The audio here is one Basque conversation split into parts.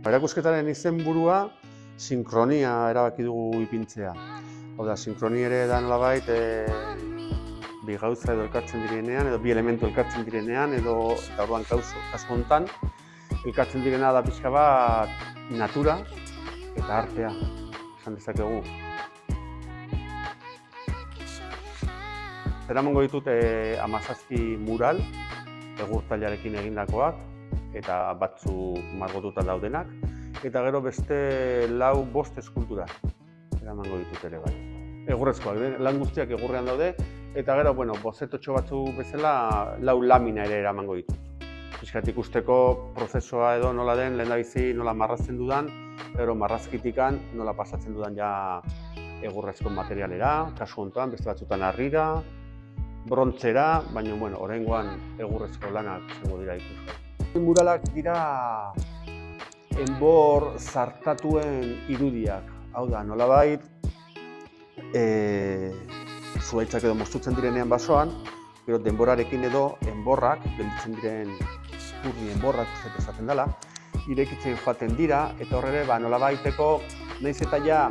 Erakusketaren izenburua sinkronia erabaki dugu ipintzea. Hau da, sinkronia ere da nolabait bi gauza edo elkartzen direnean, edo bi elementu elkartzen direnean, edo eta orduan kasu honetan elkartzen direna da pixka bat natura eta artea, esan dezakegu. Eramango ditut 17 mural, egurtailarekin egindakoak, eta batzu margotuta daudenak, eta gero beste 4-5 eskultura eramango ditut ere bai. Egurrezkoak, lan guztiak egurrean daude, eta gero, bozetotxo batzu bezala 4 lamina ere eramango ditut. Pixkat ikusteko prozesua edo nola den, lehendabizi nola marrazten dudan, gero marrazkitikan nola pasatzen dudan ja egurrezko materialera, kasu honetan, beste batzutan harrira, brontzera, baina, oraingoan egurrezko lanak izango dira ikusgai. Muralak dira enbor zartatuen irudiak. Hau da, nolabait, zuhaitzak edo moztutzen direnean basoan, gero denborarekin edo enborrak, gelditzen diren urni enborrak, esaten dela, irekitzen joaten dira, eta horre ere, nolabaiteko, nahiz eta ja,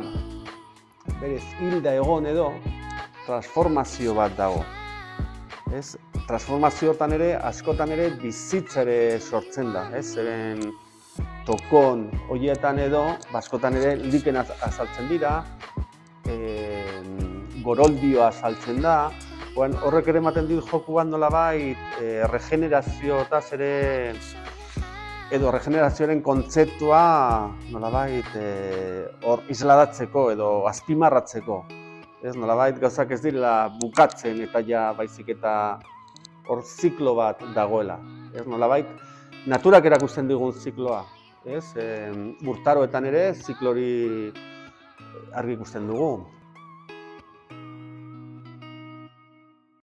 berez, hilda egon edo, transformazio bat dago. Transformazio hortan ere, askotan ere, bizitza ere sortzen da. Zeren tokon horietan edo, askotan ere, liken azaltzen dira, goroldioa azaltzen da. Horrek ere ematen dit joku bat nolabait, regenerazioetaz ere, edo regenerazioaren kontzeptua nolabait hor isladatzeko edo azpimarratzeko. Nolabait gauzak ez direla bukatzen eta ja baizik eta hor ziklo bat dagoela. Nolabait naturak erakusten digun zikloa. Urtaroetan ere ziklori argi ikusten dugu.